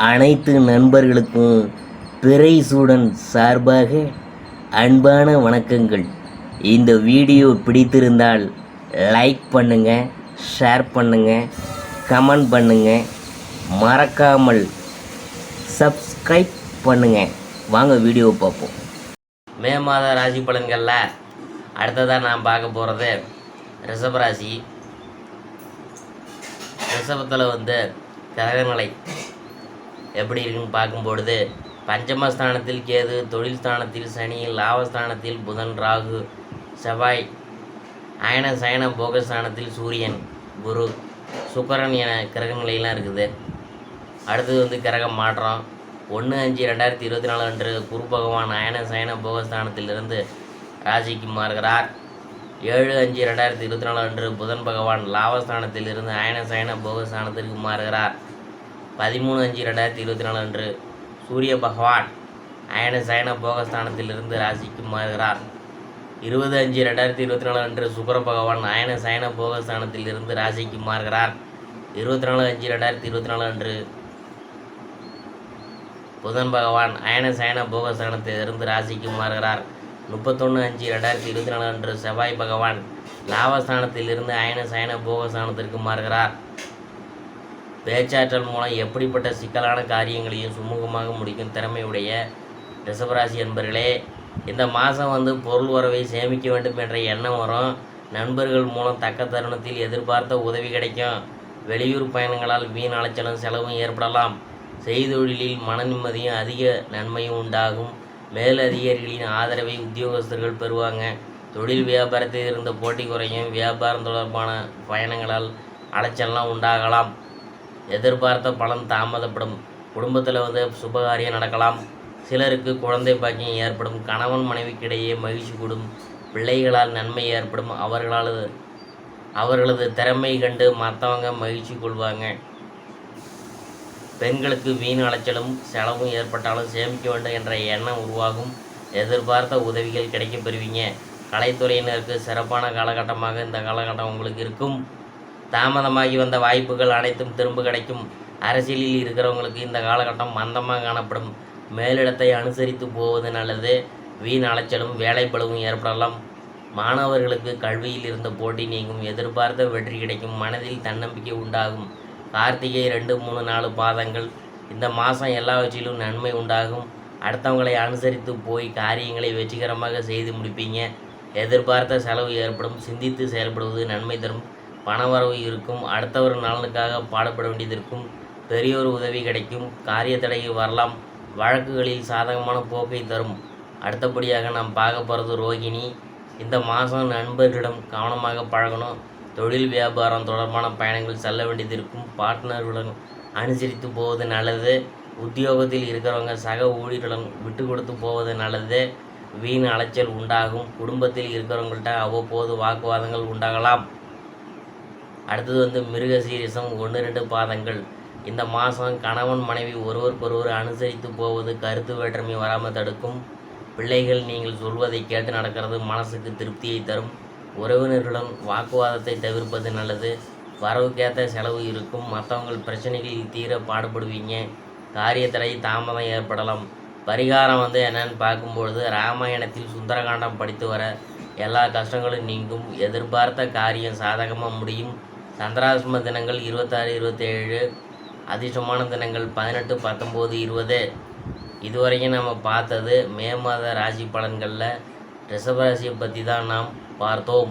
அனைத்து நண்பர்களுக்கும் பிறைசூடன் சார்பாக அன்பான வணக்கங்கள். இந்த வீடியோ பிடித்திருந்தால் லைக் பண்ணுங்கள், ஷேர் பண்ணுங்கள், கமெண்ட் பண்ணுங்கள், மறக்காமல் சப்ஸ்கிரைப் பண்ணுங்கள். வாங்க வீடியோ பார்ப்போம். மே மாத ராசி பலன்களில் அடுத்ததாக நான் பார்க்க போகிறது ரிஷபராசி. ரிஷபத்தில் கிரகநிலை எப்படி இருக்குன்னு பார்க்கும்பொழுது, பஞ்சமஸ்தானத்தில் கேது, தொழில் ஸ்தானத்தில் சனி, லாபஸ்தானத்தில் புதன், ராகு, செவ்வாய், அயன சயன போகஸ்தானத்தில் சூரியன், குரு, சுக்கரன் என கிரகநிலையெல்லாம் இருக்குது. அடுத்தது கிரக மாற்றம் 1/5/2024 அன்று குரு பகவான் அயன சயன போகஸ்தானத்திலிருந்து ராசிக்கு மாறுகிறார். 7/5/2024 அன்று புதன் பகவான் லாபஸ்தானத்திலிருந்து அயன சயன போகஸ்தானத்திற்கு மாறுகிறார். 13/5/2024 அன்று சூரிய பகவான் அயன சயன போகஸ்தானத்திலிருந்து ராசிக்கு மாறுகிறார். 20/5/2024 அன்று சுக்கிர பகவான் அயன சயன போகஸ்தானத்திலிருந்து ராசிக்கு மாறுகிறார். 24/5/2024 அன்று புதன் பகவான் அயன சயன போகஸ்தானத்திலிருந்து ராசிக்கு மாறுகிறார். 31/5/2024 அன்று செவ்வாய் பகவான் லாபஸ்தானத்திலிருந்து அயன சயன போகஸ்தானத்திற்கு மாறுகிறார். பேச்சாற்றல் மூலம் எப்படிப்பட்ட சிக்கலான காரியங்களையும் சுமூகமாக முடிக்கும் திறமையுடைய ரிஷபராசி என்பர்களே, இந்த மாதம் பொருள் வரவை சேமிக்க வேண்டும் என்ற எண்ணம் வரும். நண்பர்கள் மூலம் தக்க தருணத்தில் எதிர்பார்த்த உதவி கிடைக்கும். வெளியூர் பயணங்களால் வீண் அலைச்சலும் செலவும் ஏற்படலாம். செய்தொழிலில் மன நிம்மதியும் அதிக நன்மையும் உண்டாகும். மேலதிகாரிகளின் ஆதரவை உத்தியோகஸ்தர்கள் பெறுவாங்க. தொழில் வியாபாரத்தில் இருந்த போட்டி குறையும். வியாபாரம் தொடர்பான பயணங்களால் அலைச்சல்லாம் உண்டாகலாம். எதிர்பார்த்த பலன் தாமதப்படும். குடும்பத்தில் சுபகாரியம் நடக்கலாம். சிலருக்கு குழந்தை பாக்கியம் ஏற்படும். கணவன் மனைவிக்கிடையே மகிழ்ச்சி கூடும். பிள்ளைகளால் நன்மை ஏற்படும். அவர்களது திறமை கண்டு மற்றவங்க மகிழ்ச்சி கொள்வாங்க. பெண்களுக்கு வீண் அலைச்சலும் செலவும் ஏற்பட்டாலும் சேமிக்க வேண்டும் என்ற எண்ணம் உருவாகும். எதிர்பார்த்த உதவிகள் கிடைக்கப் பெறுவீங்க. கலைத்துறையினருக்கு சிறப்பான காலகட்டமாக இந்த காலகட்டம் உங்களுக்கு இருக்கும். தாமதமாகி வந்த வாய்ப்புகள் அனைத்தும் திரும்ப கிடைக்கும். அரசியலில் இருக்கிறவங்களுக்கு இந்த காலகட்டம் மந்தமாக காணப்படும். மேலிடத்தை அனுசரித்து போவது நல்லது. வீண் அலைச்சலும் வேலை பளுவும் ஏற்படலாம். மாணவர்களுக்கு கல்வியில் இருந்த போட்டி நீங்கும். எதிர்பார்த்த வெற்றி கிடைக்கும். மனதில் தன்னம்பிக்கை உண்டாகும். கார்த்திகை 2, 3, 4 பாதங்கள். இந்த மாதம் எல்லாவற்றிலும் நன்மை உண்டாகும். அடுத்தவங்களை அனுசரித்து போய் காரியங்களை வெற்றிகரமாக செய்து முடிப்பீங்க. எதிர்பார்த்த செலவு ஏற்படும். சிந்தித்து செயல்படுவது நன்மை தரும். பணவரவு இருக்கும். அடுத்தவர் நலனுக்காக பாடுபட வேண்டியது இருக்கும். பெரியோர் உதவி கிடைக்கும். காரிய தடைகள் வரலாம். வழக்குகளில் சாதகமான போக்கை தரும். அடுத்தபடியாக நாம் பார்க்க போகிறது ரோகிணி. இந்த மாதம் நண்பர்களிடம் கவனமாக பழகணும். தொழில் வியாபாரம் தொடர்பான பயணங்கள் செல்ல வேண்டியது இருக்கும். பார்ட்னர்களுடன் அனுசரித்து போவது நல்லது. உத்தியோகத்தில் இருக்கிறவங்க சக ஊழியர்களுடன் விட்டு கொடுத்து போவது நல்லது. வீண் அலைச்சல் உண்டாகும். குடும்பத்தில் இருக்கிறவங்கள்ட்ட அவ்வப்போது வாக்குவாதங்கள் உண்டாகலாம். அடுத்தது மிருகசீரிசம் 1, 2 பாதங்கள். இந்த மாதம் கணவன் மனைவி ஒருவருக்கொருவர் அனுசரித்து போவது கருத்து வேற்றுமை வராமல் தடுக்கும். பிள்ளைகள் நீங்கள் சொல்வதை கேட்டு நடக்கிறது மனசுக்கு திருப்தியை தரும். உறவினர்களுடன் வாக்குவாதத்தை தவிர்ப்பது நல்லது. வரவுக்கேற்ற செலவு இருக்கும். மற்றவங்கள் பிரச்சனைகளில் தீர பாடுபடுவீங்க. காரியத்தடை தாமதம் ஏற்படலாம். பரிகாரம் என்னன்னு பார்க்கும்பொழுது, ராமாயணத்தில் சுந்தரகாண்டம் படித்து வர எல்லா கஷ்டங்களும் நீங்கும். எதிர்பார்த்த காரியம் சாதகமாக முடியும். சந்திராஷ்டம தினங்கள் 26, 27. அதிர்ஷ்டமான தினங்கள் 18, 19, 20. இதுவரைக்கும் நம்ம பார்த்தது மே மாத ராசி பலன்களில் ரிஷபராசியை பற்றி தான் நாம் பார்த்தோம்.